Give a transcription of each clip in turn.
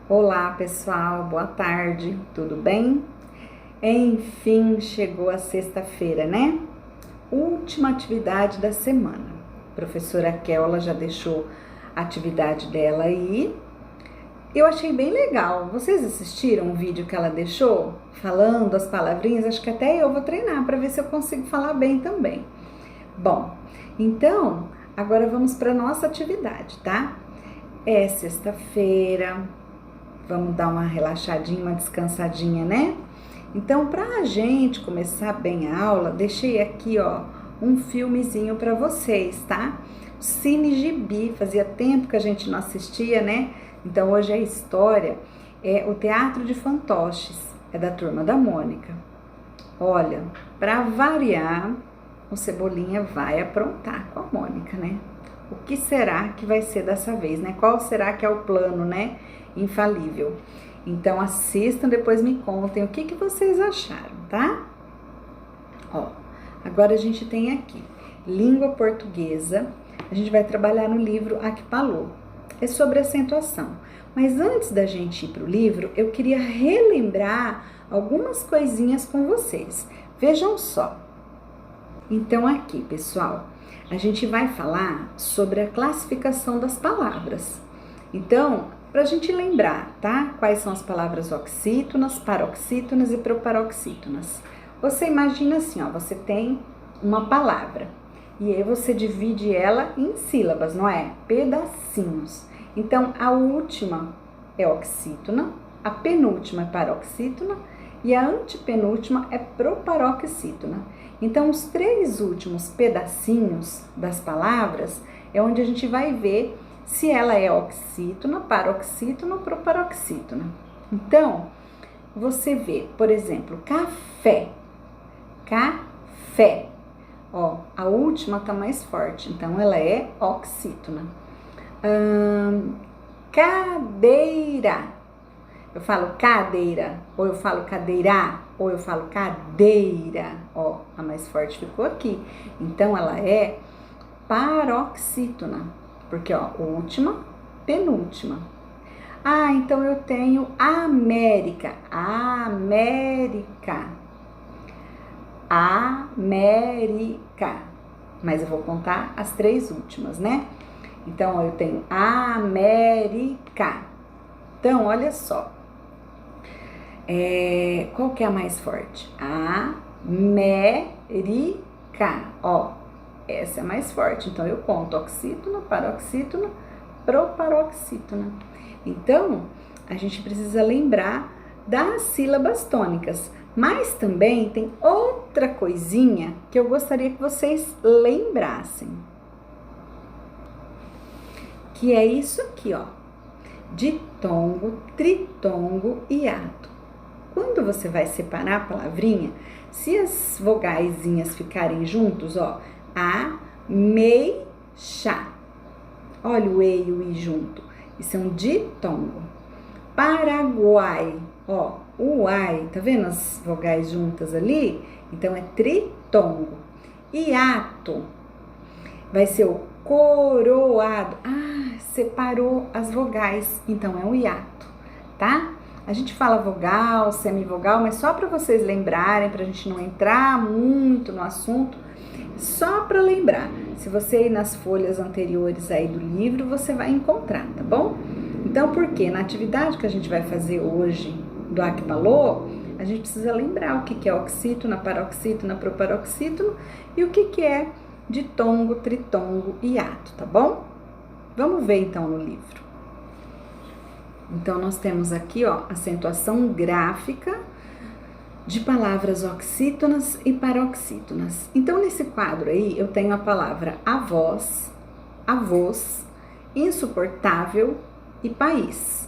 Olá pessoal, boa tarde, tudo bem? Enfim, chegou a sexta-feira, né? Última atividade da semana. A professora Kella já deixou a atividade dela aí. Eu achei bem legal. Vocês assistiram o vídeo que ela deixou? Falando as palavrinhas? Acho que até eu vou treinar para ver se eu consigo falar bem também. Bom, então agora vamos para nossa atividade, tá? É sexta-feira. Vamos dar uma relaxadinha, uma descansadinha, né? Então, para a gente começar bem a aula, deixei aqui, ó, um filmezinho para vocês, tá? Cine Gibi, fazia tempo que a gente não assistia, né? Então, hoje a história é o Teatro de Fantoches, é da Turma da Mônica. Olha, para variar, o Cebolinha vai aprontar com a Mônica, né? O que será que vai ser dessa vez, né? Qual será que é o plano, né? Infalível. Então assistam, depois me contem o que vocês acharam, tá? Ó, agora a gente tem aqui língua portuguesa. A gente vai trabalhar no livro Aquipalô. É sobre acentuação. Mas antes da gente ir para o livro, eu queria relembrar algumas coisinhas com vocês. Vejam só. Então aqui, pessoal, a gente vai falar sobre a classificação das palavras. Então, para a gente lembrar, tá? Quais são as palavras oxítonas, paroxítonas e proparoxítonas. Você imagina assim, ó, você tem uma palavra e aí você divide ela em sílabas, não é? Pedacinhos. Então, a última é oxítona, a penúltima é paroxítona e a antepenúltima é proparoxítona. Então, os três últimos pedacinhos das palavras é onde a gente vai ver se ela é oxítona, paroxítona ou proparoxítona. Então, você vê, por exemplo, café, café. Ó, a última tá mais forte, então ela é oxítona. Cadeira. Eu falo cadeira, ou eu falo cadeira, ou eu falo cadeira. Ó, a mais forte ficou aqui. Então, ela é paroxítona. Porque, ó, última, penúltima. Ah, então eu tenho América. América. América. Mas eu vou contar as três últimas, né? Então, eu tenho América. Então, olha só. Qual que é a mais forte? América. Ó, essa é a mais forte. Então, eu conto oxítona, paroxítona, proparoxítona. Então, a gente precisa lembrar das sílabas tônicas. Mas também tem outra coisinha que eu gostaria que vocês lembrassem. Que é isso aqui, ó. Ditongo, tritongo e hiato. Quando você vai separar a palavrinha, se as vogaizinhas ficarem juntos, ó, ameixa. Olha o e e o i junto. Isso é um ditongo. Paraguai, ó, o ai, tá vendo as vogais juntas ali? Então é tritongo. Hiato vai ser o coroado. Ah, separou as vogais, então é um hiato, tá? A gente fala vogal, semivogal, mas só para vocês lembrarem, para a gente não entrar muito no assunto, só para lembrar. Se você ir nas folhas anteriores aí do livro, você vai encontrar, tá bom? Então, por quê? Na atividade que a gente vai fazer hoje do Aquipalô, a gente precisa lembrar o que é oxítona, paroxítona, proparoxítona e o que é ditongo, tritongo e hiato, tá bom? Vamos ver então no livro. Então, nós temos aqui, ó, acentuação gráfica de palavras oxítonas e paroxítonas. Então, nesse quadro aí, eu tenho a palavra avós, avós, insuportável e país.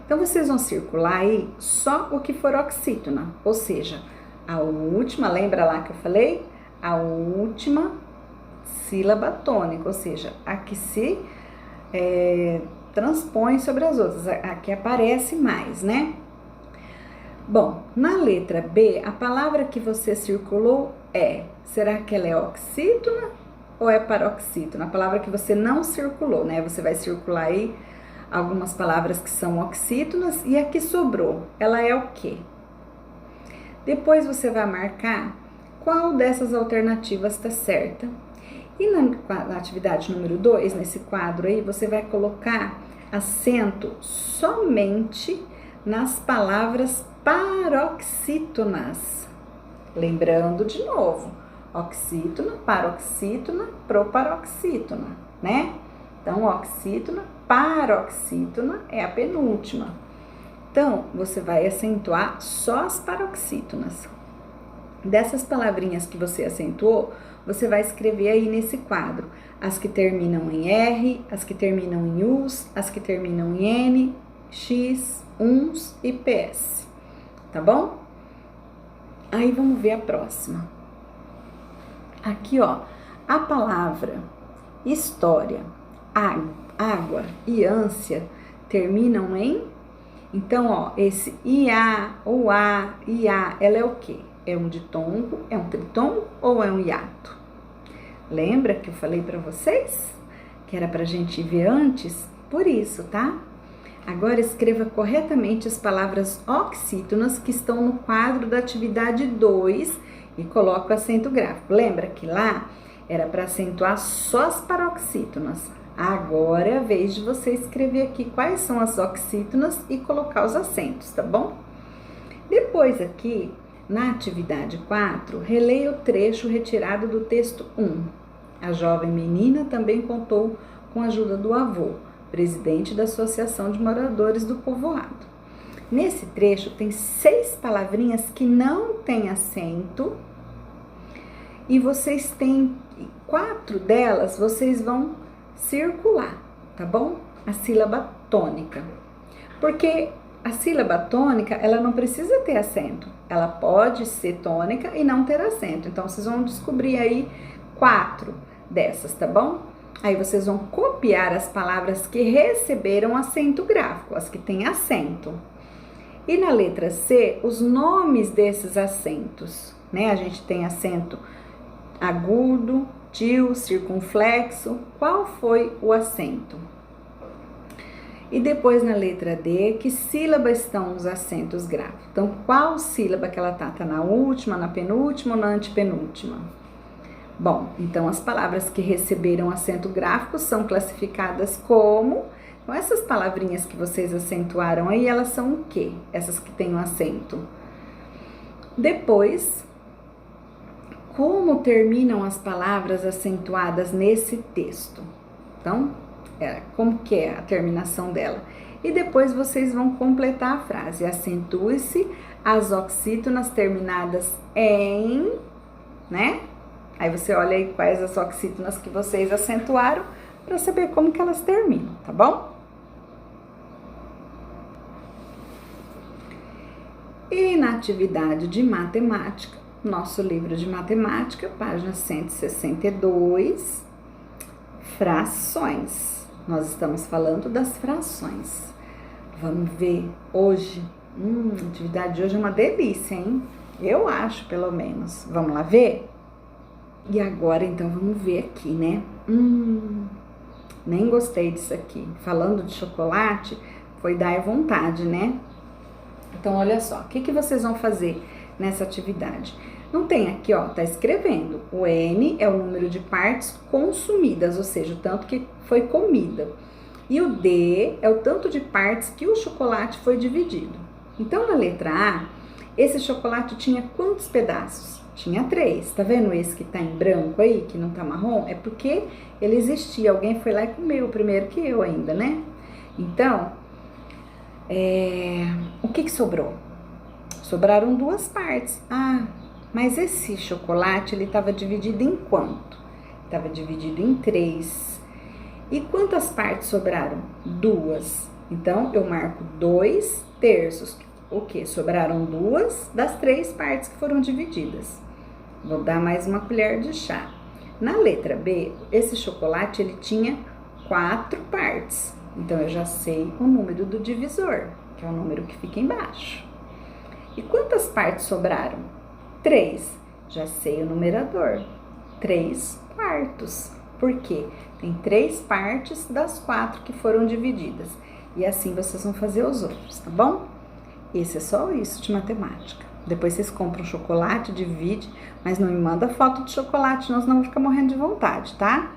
Então, vocês vão circular aí só o que for oxítona, ou seja, a última, lembra lá que eu falei? A última sílaba tônica, ou seja, a que se transpõe sobre as outras, a que aparece mais, né? Bom, na letra B, a palavra que você circulou será que ela é oxítona ou é paroxítona? A palavra que você não circulou, né? Você vai circular aí algumas palavras que são oxítonas e a que sobrou, ela é o quê? Depois você vai marcar qual dessas alternativas está certa. E na atividade número 2, nesse quadro aí, você vai colocar acento somente nas palavras paroxítonas. Lembrando de novo, oxítona, paroxítona, proparoxítona, né? Então, oxítona, paroxítona é a penúltima. Então, você vai acentuar só as paroxítonas. Dessas palavrinhas que você acentuou, você vai escrever aí nesse quadro as que terminam em R, as que terminam em US, as que terminam em N, X, UNS e PS. Tá bom? Aí vamos ver a próxima. Aqui, ó, a palavra história, água e ânsia terminam em... Então, ó, esse IA, ou A, IA, ela é o quê? É um ditongo, é um tritongo ou é um hiato? Lembra que eu falei para vocês? Que era pra gente ver antes? Por isso, tá? Agora escreva corretamente as palavras oxítonas que estão no quadro da atividade 2 e coloque o acento gráfico. Lembra que lá era para acentuar só as paroxítonas. Agora é a vez de você escrever aqui quais são as oxítonas e colocar os acentos, tá bom? Depois aqui, na atividade 4, releia o trecho retirado do texto 1. A jovem menina também contou com a ajuda do avô, presidente da Associação de Moradores do Povoado. Nesse trecho tem 6 palavrinhas que não têm acento e vocês têm 4 delas, vocês vão circular, tá bom? A sílaba tônica. Porque a sílaba tônica, ela não precisa ter acento. Ela pode ser tônica e não ter acento. Então, vocês vão descobrir aí 4 dessas, tá bom? Aí vocês vão copiar as palavras que receberam acento gráfico, as que têm acento. E na letra C, os nomes desses acentos, né? A gente tem acento agudo, til, circunflexo. Qual foi o acento? E depois na letra D, que sílaba estão os acentos gráficos? Então, qual sílaba que ela tá? Tá na última, na penúltima ou na antepenúltima? Bom, então as palavras que receberam acento gráfico são classificadas como... Então, essas palavrinhas que vocês acentuaram aí, elas são o quê? Essas que têm o acento. Depois, como terminam as palavras acentuadas nesse texto? Então, como que é a terminação dela? E depois vocês vão completar a frase. Acentue-se as oxítonas terminadas em, né? Aí você olha aí quais as oxítonas que vocês acentuaram para saber como que elas terminam, tá bom? E na atividade de matemática, nosso livro de matemática, página 162, frações. Nós estamos falando das frações. Vamos ver hoje. A atividade de hoje é uma delícia, hein? Eu acho, pelo menos. Vamos lá ver? E agora, então, vamos ver aqui, né? Nem gostei disso aqui. Falando de chocolate, foi dar vontade, né? Então, olha só. O que vocês vão fazer nessa atividade? Não tem aqui, ó, tá escrevendo. O N é o número de partes consumidas, ou seja, o tanto que foi comida. E o D é o tanto de partes que o chocolate foi dividido. Então, na letra A, esse chocolate tinha quantos pedaços? Tinha 3. Tá vendo esse que tá em branco aí, que não tá marrom? É porque ele existia. Alguém foi lá e comeu primeiro que eu ainda, né? Então, o que sobrou? Sobraram 2 partes. Mas esse chocolate, ele estava dividido em quanto? Estava dividido em 3. E quantas partes sobraram? 2. Então, eu marco 2 terços. O que? Sobraram 2 das 3 partes que foram divididas. Vou dar mais uma colher de chá. Na letra B, esse chocolate, ele tinha 4 partes. Então, eu já sei o número do divisor, que é o número que fica embaixo. E quantas partes sobraram? 3. Já sei o numerador. 3 quartos. Por quê? Tem 3 partes das 4 que foram divididas. E assim vocês vão fazer os outros, tá bom? Esse é só isso de matemática. Depois vocês compram chocolate, divide, mas não me manda foto de chocolate, senão vão ficar morrendo de vontade, tá?